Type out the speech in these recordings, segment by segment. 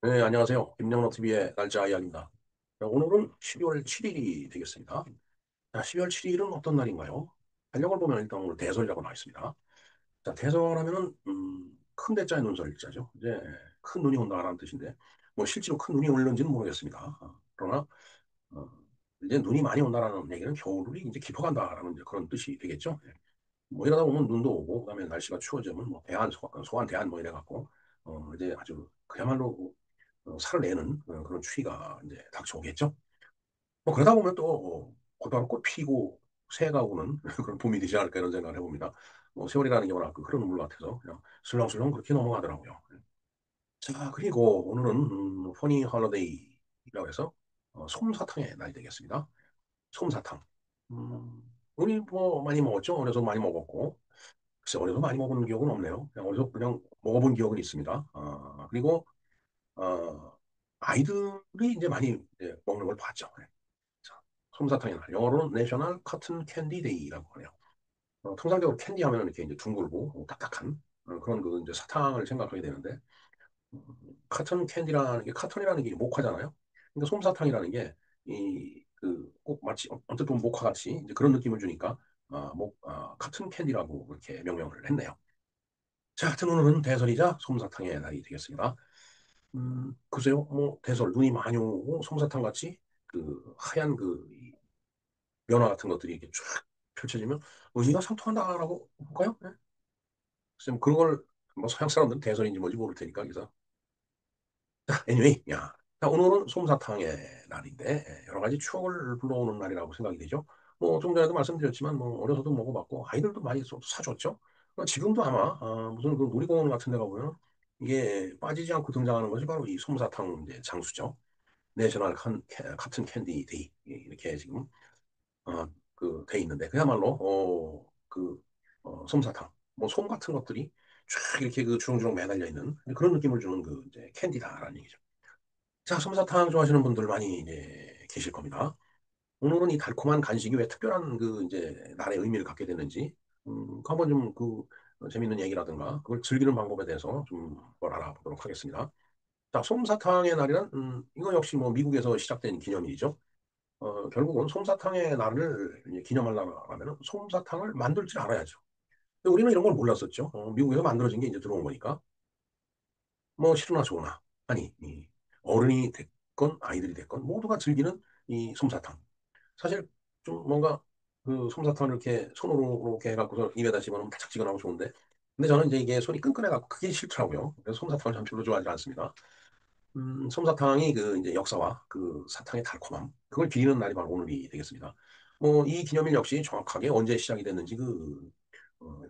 네, 안녕하세요. 김영로 TV의 날짜 이야기입니다. 자, 오늘은 12월 7일이 되겠습니다. 자, 12월 7일은 어떤 날인가요? 달력을 보면 일단 오늘 대설이라고 나와 있습니다. 자, 대설하면은 큰 대자의 눈설자죠. 이제 큰 눈이 온다라는 뜻인데, 뭐 실제로 큰 눈이 오는지는 모르겠습니다. 그러나 어, 이제 눈이 많이 온다라는 얘기는 겨울이 이제 깊어간다라는 이제 그런 뜻이 되겠죠. 예. 뭐 이러다 보면 눈도 오고, 그다음에 날씨가 추워지면 뭐 대한, 소환 대한 뭐 이래갖고 이제 아주 그야말로 살을 내는 그런 추위가 이제 닥쳐오겠죠. 뭐 그러다 보면 또 곧바로 꽃 피고 새해가 오는 그런 봄이 되지 않을까 이런 생각을 해봅니다. 뭐 세월이라는 게 워낙 그 흐르는 물 같아서 그냥 슬렁슬렁 그렇게 넘어가더라고요. 자, 그리고 오늘은 퍼니 헐러데이라고 해서 솜사탕의 날이 되겠습니다. 솜사탕. 우리 뭐 많이 먹었죠. 어려서 많이 먹었고 글쎄 어려서 많이 먹은 기억은 없네요. 그냥 어려서 그냥 먹어본 기억은 있습니다. 그리고 어, 아이들이 이제 많이 이제 먹는 걸 봤죠. 네. 자, 솜사탕의 날. 영어로는 내셔널 커튼 캔디 데이라고 하네요. 통상적으로 캔디 하면 이렇게 이제 둥글고 딱딱한 그런 그 이제 사탕을 생각하게 되는데 음, 카튼 캔디라는 게 카톤이라는 게 목화잖아요. 그러니까 솜사탕이라는 게 이 그 꼭 마치 언뜻 보면 목화 같이 이제 그런 느낌을 주니까 카튼 캔디라고 그렇게 명명을 했네요. 자, 하여튼 오늘은 대설이자 솜사탕의 날이 되겠습니다. 글쎄요, 뭐, 대설, 눈이 많이 오고, 솜사탕 같이, 그, 하얀 그, 면화 같은 것들이 이렇게 쫙 펼쳐지면, 의미가 상통한다라고 볼까요? 네. 글쎄, 뭐, 그런 걸, 뭐, 서양 사람들은 대설인지 뭔지 모를 테니까, 그래서. anyway, 야. 자, 오늘은 솜사탕의 날인데, 여러 가지 추억을 불러오는 날이라고 생각이 되죠. 뭐, 좀 전에도 말씀드렸지만, 뭐, 어려서도 먹어봤고, 아이들도 많이 사줬죠. 지금도 아마, 무슨 그 놀이공원 같은 데 가보면, 이게 빠지지 않고 등장하는 것이 바로 이 솜사탕 이제 장수죠. 내셔널 카튼 캔디 데이 이렇게 지금 돼 있는데 그야말로 솜사탕 뭐 솜 같은 것들이 쫙 이렇게 그 주렁주렁 매달려 있는 그런 느낌을 주는 그 이제 캔디다라는 얘기죠. 자, 솜사탕 좋아하시는 분들 많이 이제 계실 겁니다. 오늘은 이 달콤한 간식이 왜 특별한 그 이제 날의 의미를 갖게 되는지 그 한번 좀 그 재밌는 얘기라든가 그걸 즐기는 방법에 대해서 좀 뭘 알아보도록 하겠습니다. 자, 솜사탕의 날이란 이거 역시 뭐 미국에서 시작된 기념일이죠. 결국은 솜사탕의 날을 이제 기념하려면 솜사탕을 만들 줄 알아야죠. 근데 우리는 이런 걸 몰랐었죠. 미국에서 만들어진 게 이제 들어온 거니까. 뭐 싫으나 좋으나. 아니, 이 어른이 됐건 아이들이 됐건 모두가 즐기는 이 솜사탕. 사실 좀 뭔가 그 솜사탕을 이렇게 손으로 이렇게 해갖고서 입에다 집어넣으면 달짝지근하고 좋은데. 근데 저는 이제 이게 손이 끈끈해갖고 그게 싫더라고요. 그래서 솜사탕을 참 별로 좋아하지 않습니다. 솜사탕이 그 이제 역사와 그 사탕의 달콤함, 그걸 기리는 날이 바로 오늘이 되겠습니다. 뭐, 이 기념일 역시 정확하게 언제 시작이 됐는지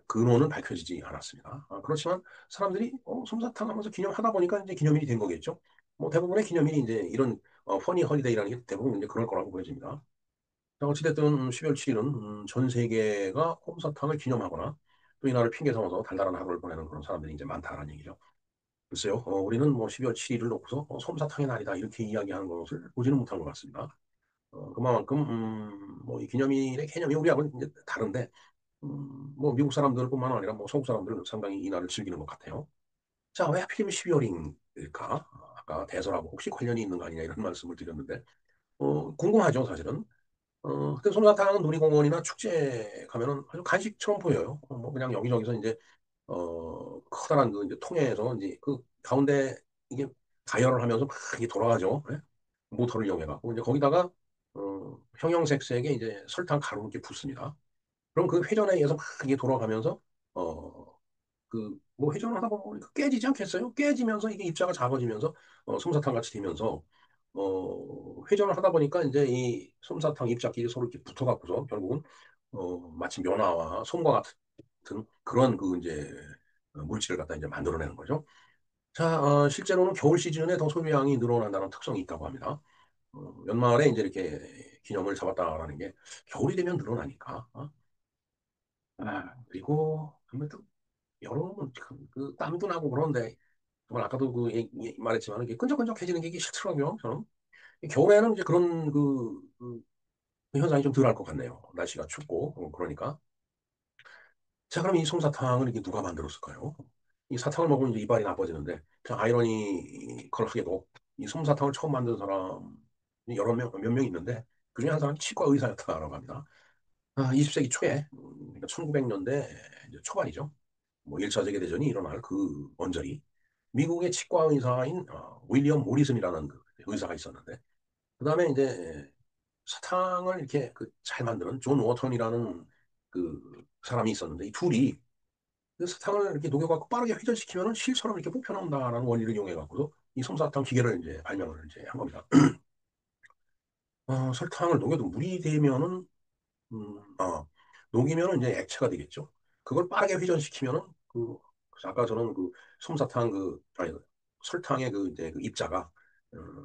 근원은 밝혀지지 않았습니다. 그렇지만 사람들이 솜사탕 하면서 기념하다 보니까 이제 기념일이 된 거겠죠. 뭐, 대부분의 기념일이 이제 이런 퍼니 허리데이라는 게 대부분 이제 그럴 거라고 보여집니다. 자, 어찌됐든 12월 7일은 전 세계가 솜사탕을 기념하거나 또 이날을 핑계 삼아서 달달한 하루를 보내는 그런 사람들이 이제 많다는 얘기죠. 글쎄요, 우리는 뭐 12월 7일을 놓고서 솜사탕의 날이다 이렇게 이야기하는 것을 보지는 못한 것 같습니다. 그만큼 뭐 이 기념일의 개념이 우리하고는 이제 다른데 뭐 미국 사람들뿐만 아니라 뭐 서구 사람들은 상당히 이 날을 즐기는 것 같아요. 자, 왜 하필이면 12월일까? 아까 대설하고 혹시 관련이 있는 거 아니냐 이런 말씀을 드렸는데 궁금하죠, 사실은. 그때 솜사탕은 놀이공원이나 축제 가면은 아주 간식처럼 보여요. 뭐 그냥 여기저기서 이제 커다란 그 이제 통에서 이제 그 가운데 이게 가열을 하면서 막 이게 돌아가죠. 예? 모터를 이용해갖고 이제 거기다가 형형색색의 이제 설탕 가루를 이렇게 붓습니다. 그럼 그 회전에 의해서 막 이게 돌아가면서 뭐 회전을 하다 보면 깨지지 않겠어요? 깨지면서 이게 입자가 작아지면서 솜사탕 같이 되면서 회전을 하다 보니까 이제 이 솜사탕 입자끼리 서로 이렇게 붙어갖고서 결국은 마치 면화와 솜과 같은 그런 그 이제 물질을 갖다 이제 만들어내는 거죠. 자, 실제로는 겨울 시즌에 더 소비량이 늘어난다는 특성이 있다고 합니다. 연말에 이제 이렇게 기념을 잡았다라는 게 겨울이 되면 늘어나니까. 그리고 아무래도 여름은 그 땀도 나고 그런데 정말 아까도 말했지만 이게 끈적끈적해지는 게 이게 싫더라고요. 저는 겨울에는 이제 그런 그 현상이 좀 덜할 것 같네요. 날씨가 춥고 그러니까. 자, 그럼 이 솜사탕을 이게 누가 만들었을까요? 이 사탕을 먹으면 이제 이빨이 나빠지는데, 그냥 아이러니컬하게도 이 솜사탕을 처음 만든 사람이 여러 명, 몇 명 있는데, 그중에 한 사람이 치과 의사였다라고 합니다. 20세기 초에, 그러니까 1900년대 초반이죠. 뭐 1차 세계대전이 일어날 그 언저리, 미국의 치과 의사인 윌리엄 모리슨이라는 그 의사가 있었는데, 그 다음에 이제 사탕을 이렇게 잘 만드는 존 워턴이라는 그 사람이 있었는데, 이 둘이 그 사탕을 이렇게 녹여갖고 빠르게 회전시키면 실처럼 이렇게 뽑혀나온다라는 원리를 이용해갖고도 이 솜사탕 기계를 이제 발명을 이제 한 겁니다. 설탕을 녹여도 물이 되면은, 녹이면은 이제 액체가 되겠죠. 그걸 빠르게 회전시키면은 아까 저는 그 솜사탕 아니, 설탕의 이제 그 입자가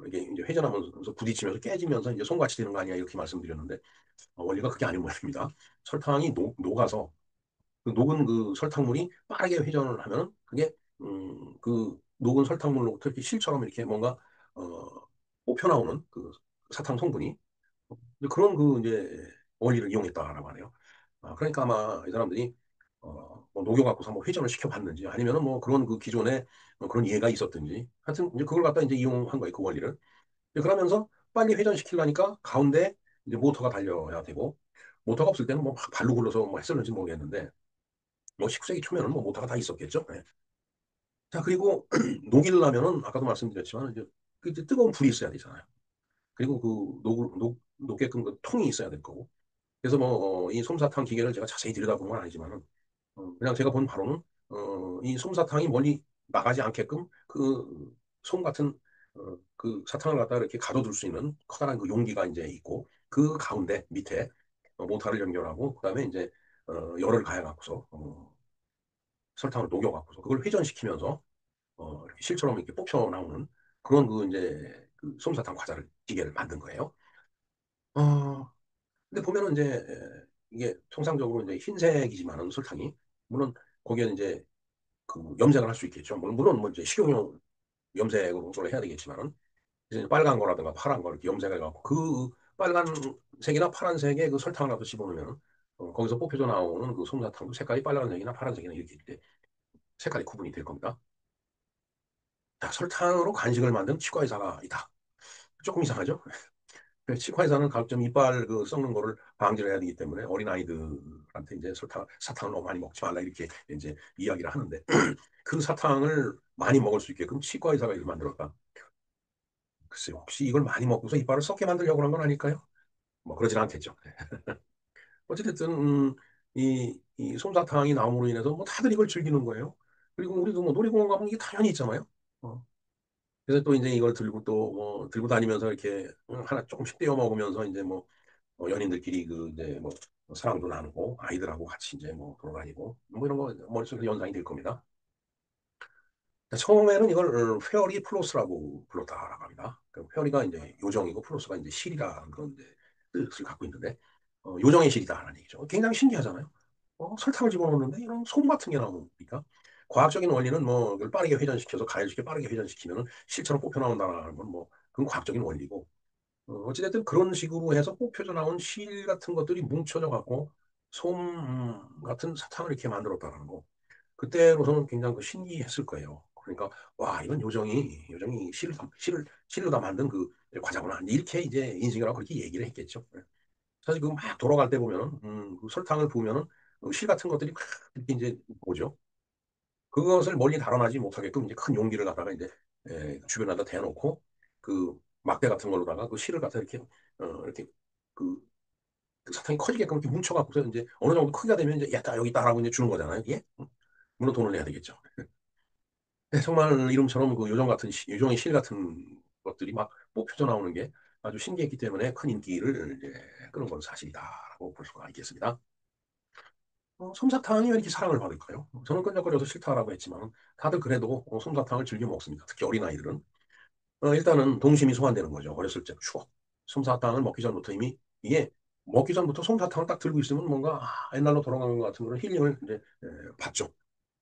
이게 이제 회전하면서 부딪히면서 깨지면서 이제 손같이 되는 거 아니야 이렇게 말씀드렸는데 원리가 그게 아닌 모양입니다. 설탕이 녹아서 그 녹은 그 설탕물이 빠르게 회전을 하면 그게 그 녹은 설탕물로부터 이렇게 실처럼 이렇게 뭔가 어, 뽑혀 나오는 그 사탕 성분이 그런 이제 원리를 이용했다라고 하네요. 그러니까 아마 이 사람들이 뭐 녹여갖고서 한번 회전을 시켜봤는지 아니면은 뭐 그런 그 기존에 그런 이해가 있었든지 하여튼 이제 그걸 갖다 이제 이용한 거예요 그 원리를. 그러면서 빨리 회전시키려니까 가운데 이제 모터가 달려야 되고 모터가 없을 때는 뭐 막 발로 굴러서 뭐 했었는지 모르겠는데 뭐 19세기 초면은 뭐 모터가 다 있었겠죠. 네. 자, 그리고 녹이려면은 아까도 말씀드렸지만 이제 그 이제 뜨거운 불이 있어야 되잖아요. 그리고 녹게끔 그 통이 있어야 될 거고. 그래서 뭐 이 솜사탕 기계를 제가 자세히 들여다본 건 아니지만은 그냥 제가 본 바로는 이 솜사탕이 멀리 나가지 않게끔 그 솜 같은 그 사탕을 갖다가 이렇게 가둬둘 수 있는 커다란 그 용기가 이제 있고 그 가운데 밑에 모터를 연결하고 그다음에 이제 열을 가해갖고서 설탕을 녹여갖고서 그걸 회전시키면서 이렇게 실처럼 이렇게 뽑혀 나오는 그런 그 이제 그 솜사탕 과자를 기계를 만든 거예요. 어, 근데 보면은 이제 이게 통상적으로 이제 흰색이지만은 설탕이 물론 거기에 이제 그 염색을 할 수 있겠죠. 물론 뭐 이제 식용용 염색으로 해야 되겠지만은 이제 빨간 거라든가 파란 거 이렇게 염색해갖고 그 빨간색이나 파란색의 그 설탕을 갖다 집어넣으면 거기서 뽑혀져 나오는 그 솜사탕도 색깔이 빨간색이나 파란색이나 이렇게 이제 색깔이 구분이 될 겁니다. 자, 설탕으로 간식을 만든 치과의사가 있다. 조금 이상하죠? 치과의사는 가급적 이빨 썩는 거를 방지를 해야 되기 때문에 어린아이들한테 이제 사탕을 너무 많이 먹지 말라 이렇게 이제 이야기를 하는데 그 사탕을 많이 먹을 수 있게끔 치과의사가 이걸 만들었다. 글쎄, 혹시 이걸 많이 먹고서 이빨을 썩게 만들려고 한 건 아닐까요? 뭐 그러진 않겠죠. 어찌됐든 이 솜사탕이 나옴으로 인해서 뭐 다들 이걸 즐기는 거예요. 그리고 우리도 뭐 놀이공원 가면 이게 당연히 있잖아요. 어. 그래서 또 이제 이걸 들고 또 뭐 들고 다니면서 이렇게 하나 조금씩 떼어 먹으면서 이제 뭐 연인들끼리 이제 뭐 사랑도 나누고 아이들하고 같이 이제 뭐 돌아다니고 뭐 이런 거 머릿속에 연상이 될 겁니다. 처음에는 이걸 페어리 플로스라고 불렀다라고 합니다. 페어리가 이제 요정이고 플로스가 이제 실이라는 그런 이제 뜻을 갖고 있는데 요정의 실이다라는 얘기죠. 굉장히 신기하잖아요. 설탕을 집어넣는데 이런 솜 같은 게 나오니까 과학적인 원리는 뭐 이걸 빠르게 회전시켜서 가열시켜 빠르게 회전시키면 실처럼 뽑혀 나온다는 건 뭐 그건 과학적인 원리고 어찌됐든 그런 식으로 해서 뽑혀져 나온 실 같은 것들이 뭉쳐져 갖고 솜 같은 사탕을 이렇게 만들었다는 거. 그때로서는 굉장히 신기했을 거예요. 그러니까 와 이건 요정이 실로 다 만든 그 과자구나 이렇게 이제 인식을 하고 그렇게 얘기를 했겠죠. 사실 그 막 돌아갈 때 보면은 그 설탕을 부으면은 실 같은 것들이 막 이렇게 이제 오죠. 그것을 멀리 달아나지 못하게끔 이제 큰 용기를 갖다가 이제 주변에다 대놓고 그 막대 같은 걸로다가 그 실을 갖다 이렇게 그, 그 사탕이 커지게끔 이렇게 뭉쳐갖고서 이제 어느 정도 크기가 되면 이제 야다 여기 있다라고 이제 주는 거잖아요. 이게 물론 돈을 내야 되겠죠. 네, 정말 이름처럼 그 요정의 실 같은 것들이 막 뽑혀져 나오는 게 아주 신기했기 때문에 큰 인기를 이제 끌은 건 사실이다라고 볼 수가 있겠습니다. 솜사탕이 왜 이렇게 사랑을 받을까요? 저는 끈적거려서 싫다라고 했지만 다들 그래도 솜사탕을 즐겨 먹습니다. 특히 어린아이들은. 일단은 동심이 소환되는 거죠. 어렸을 적 추억. 솜사탕을 먹기 전부터 이미 이게 먹기 전부터 솜사탕을 딱 들고 있으면 뭔가 옛날로 돌아가는 것 같은 그런 힐링을 이제 받죠.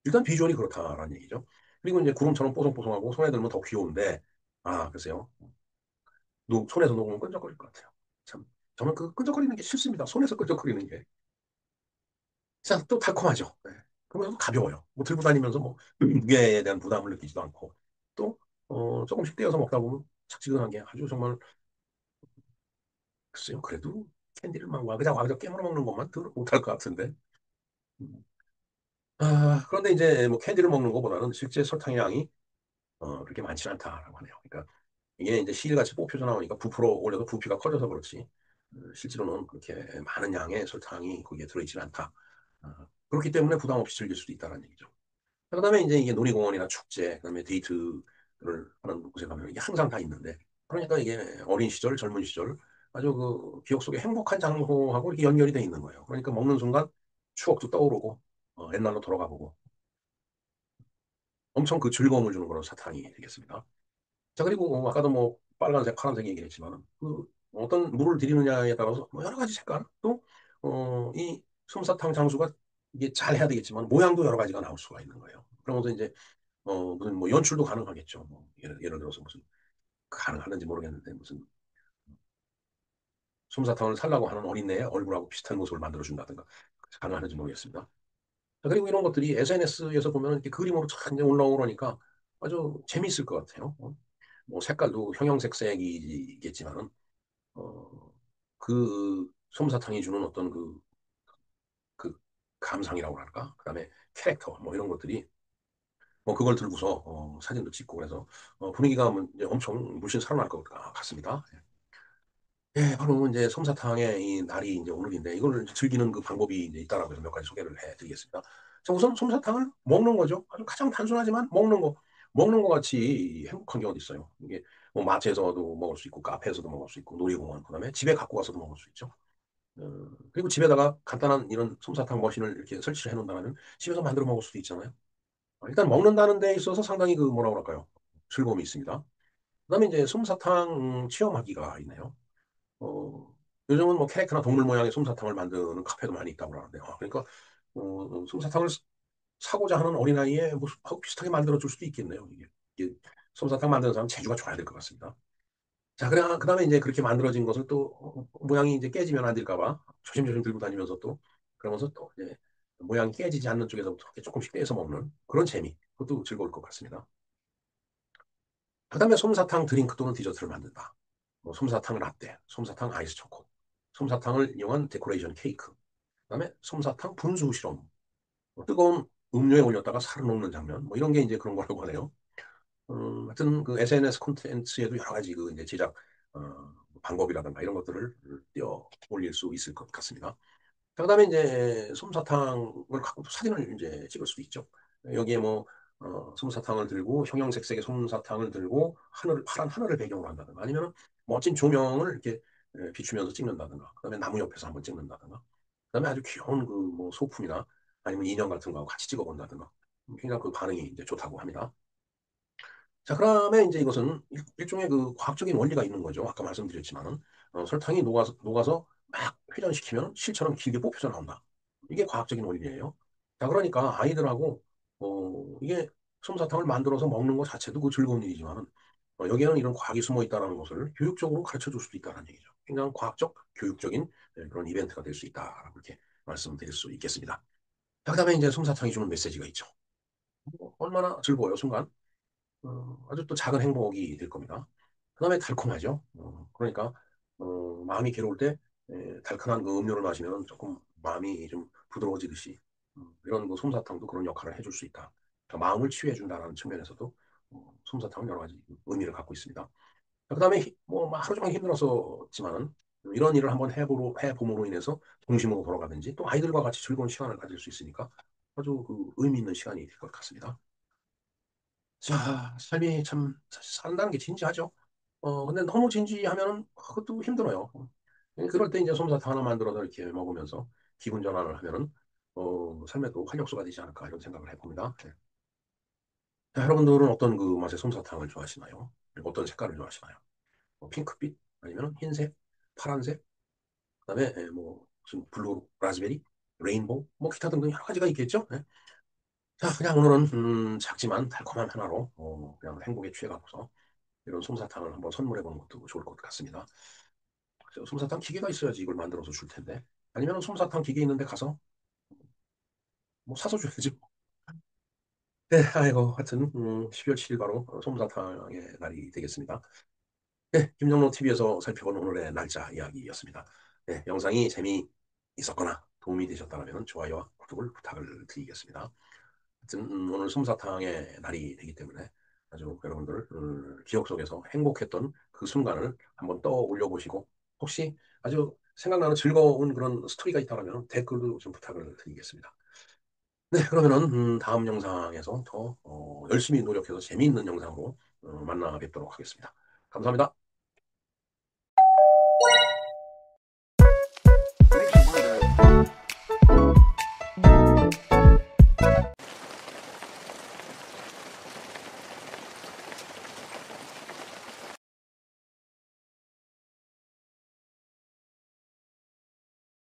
일단 비주얼이 그렇다라는 얘기죠. 그리고 이제 구름처럼 뽀송뽀송하고 손에 들면 더 귀여운데 글쎄요. 손에서 녹으면 끈적거릴 것 같아요. 참 저는 그 끈적거리는 게 싫습니다. 손에서 끈적거리는 게. 자, 또 달콤하죠. 네. 그러면서 가벼워요. 뭐 들고 다니면서 뭐 무게에 대한 부담을 느끼지도 않고 또 조금씩 떼어서 먹다 보면 착지근한 게 아주 정말 글쎄요. 그래도 캔디를 막 와그작 깨물어 먹는 것만 더 못할 것 같은데. 음. 그런데 이제 뭐 캔디를 먹는 것보다는 실제 설탕의 양이 그렇게 많지 않다라고 하네요. 그러니까 이게 이제 실같이 뽑혀져 나오니까 부풀어 올려도 부피가 커져서 그렇지 실제로는 그렇게 많은 양의 설탕이 거기에 들어있지는 않다. 그렇기 때문에 부담 없이 즐길 수도 있다는 얘기죠. 그다음에 이제 이게 놀이공원이나 축제, 그다음에 데이트를 하는 곳에 가면 이게 항상 다 있는데, 그러니까 이게 어린 시절, 젊은 시절 아주 그 기억 속에 행복한 장소하고 이렇게 연결이 돼 있는 거예요. 그러니까 먹는 순간 추억도 떠오르고 옛날로 돌아가 보고 엄청 그 즐거움을 주는 그런 사탕이 되겠습니다. 자, 그리고 아까도 뭐 빨간색, 파란색 얘기했지만 그 어떤 물을 들이느냐에 따라서 뭐 여러 가지 색깔 또 이 솜사탕 장수가 이게 잘 해야 되겠지만 모양도 여러 가지가 나올 수가 있는 거예요. 그러면서 이제 무슨 뭐 연출도 가능하겠죠. 뭐 예를 들어서 무슨 가능하는지 모르겠는데 무슨 솜사탕을 살라고 하는 어린애의 얼굴하고 비슷한 모습을 만들어준다든가 가능하는지 모르겠습니다. 자, 그리고 이런 것들이 SNS에서 보면 이렇게 그림으로 쫙 이제 올라오니까 아주 재미있을 것 같아요. 뭐 색깔도 형형색색이겠지만은 어, 그 솜사탕이 주는 어떤 그 감상이라고 할까? 그다음에 캐릭터 뭐 이런 것들이 뭐 그걸 들고서 사진도 찍고 그래서 분위기가 뭐 이제 엄청 물씬 살아날 것 같습니다. 예, 바로 이제 솜사탕의 이 날이 이제 오늘인데 이걸 즐기는 그 방법이 이제 있다라고 해서 몇 가지 소개를 해드리겠습니다. 자, 우선 솜사탕을 먹는 거죠. 아주 가장 단순하지만 먹는 거. 먹는 거 같이 행복한 게 어디 있어요. 이게 뭐 마트에서도 먹을 수 있고 카페에서도 먹을 수 있고 놀이공원 그다음에 집에 갖고 가서도 먹을 수 있죠. 그리고 집에다가 간단한 이런 솜사탕 머신을 이렇게 설치를 해놓는다면 집에서 만들어 먹을 수도 있잖아요. 일단 먹는다는 데 있어서 상당히 그 뭐라 그럴까요? 즐거움이 있습니다. 그다음에 이제 솜사탕 체험하기가 있네요. 어, 요즘은 뭐 캐릭터나 동물 모양의 솜사탕을 만드는 카페도 많이 있다고 하는데, 그러니까 솜사탕을 사고자 하는 어린아이의 모습하고 비슷하게 만들어줄 수도 있겠네요. 이게 솜사탕 만드는 사람 재주가 좋아야 될 것 같습니다. 자, 그래, 그다음에 이제 그렇게 만들어진 것을 또 모양이 이제 깨지면 안 될까 봐 조심조심 들고 다니면서 또 그러면서 또 이제 모양이 깨지지 않는 쪽에서부터 이렇게 조금씩 떼서 먹는 그런 재미, 그것도 즐거울 것 같습니다. 그다음에 솜사탕 드링크 또는 디저트를 만든다. 뭐 솜사탕 라떼, 솜사탕 아이스 초코, 솜사탕을 이용한 데코레이션 케이크, 그다음에 솜사탕 분수 실험, 뭐 뜨거운 음료에 올렸다가 살을 녹는 장면, 뭐 이런 게 이제 그런 거라고 하네요. 하여튼 그 SNS 콘텐츠에도 여러 가지 그 이제 제작 방법이라든가 이런 것들을 띄어 올릴 수 있을 것 같습니다. 그다음에 이제 솜사탕을 갖고 사진을 이제 찍을 수도 있죠. 여기에 뭐 솜사탕을 들고 형형색색의 솜사탕을 들고 파란 하늘을 배경으로 한다든가 아니면 멋진 조명을 이렇게 비추면서 찍는다든가 그다음에 나무 옆에서 한번 찍는다든가 그다음에 아주 귀여운 그 뭐 소품이나 아니면 인형 같은 거하고 같이 찍어 본다든가 굉장히 그 반응이 이제 좋다고 합니다. 자, 그러면 이제 이것은 일종의 그 과학적인 원리가 있는 거죠. 아까 말씀드렸지만은 설탕이 녹아서 막 회전시키면 실처럼 길게 뽑혀져 나온다. 이게 과학적인 원리예요. 자, 그러니까 아이들하고 이게 솜사탕을 만들어서 먹는 것 자체도 그 즐거운 일이지만은 여기에는 이런 과학이 숨어 있다는 것을 교육적으로 가르쳐 줄 수도 있다는 얘기죠. 굉장히 과학적, 교육적인 그런 이벤트가 될 수 있다라고 이렇게 말씀드릴 수 있겠습니다. 자, 그다음에 이제 솜사탕이 주는 메시지가 있죠. 얼마나 즐거워요, 순간. 아주 또 작은 행복이 될 겁니다. 그 다음에 달콤하죠. 그러니까 마음이 괴로울 때 달콤한 그 음료를 마시면 조금 마음이 좀 부드러워지듯이 이런 그 솜사탕도 그런 역할을 해줄 수 있다. 그러니까 마음을 치유해준다는 측면에서도 솜사탕은 여러 가지 의미를 갖고 있습니다. 그다음에 뭐 하루 종일 힘들었었지만은 이런 일을 한번 해봄으로 인해서 동심으로 돌아가든지 또 아이들과 같이 즐거운 시간을 가질 수 있으니까 아주 그 의미 있는 시간이 될 것 같습니다. 자, 삶이 참 사실 산다는 게 진지하죠. 근데 너무 진지하면은 그것도 힘들어요. 그럴 때 이제 솜사탕 하나 만들어서 이렇게 먹으면서 기분 전환을 하면은 삶에 또 활력소가 되지 않을까 이런 생각을 해봅니다. 네. 자, 여러분들은 어떤 그 맛의 솜사탕을 좋아하시나요? 그리고 어떤 색깔을 좋아하시나요? 뭐 핑크빛 아니면 흰색, 파란색, 그다음에 뭐 무슨 블루 라즈베리, 레인보우, 뭐 기타 등등 여러 가지가 있겠죠. 네. 자, 그냥 오늘은 작지만 달콤한 하나로 그냥 행복에 취해가고서 이런 솜사탕을 한번 선물해 보는 것도 좋을 것 같습니다. 그래서 솜사탕 기계가 있어야지 이걸 만들어서 줄 텐데. 아니면 솜사탕 기계 있는데 가서 뭐 사서 줘야지. 네, 아이고, 하여튼 12월 7일 바로 솜사탕의 날이 되겠습니다. 네, 김정로 TV에서 살펴본 오늘의 날짜 이야기였습니다. 네, 영상이 재미있었거나 도움이 되셨다면 좋아요와 구독을 부탁을 드리겠습니다. 하여튼 오늘 솜사탕의 날이 되기 때문에 아주 여러분들 기억 속에서 행복했던 그 순간을 한번 떠올려 보시고 혹시 아주 생각나는 즐거운 그런 스토리가 있다면 댓글도 좀 부탁을 드리겠습니다. 네, 그러면은 다음 영상에서 더 열심히 노력해서 재미있는 영상으로 만나 뵙도록 하겠습니다. 감사합니다.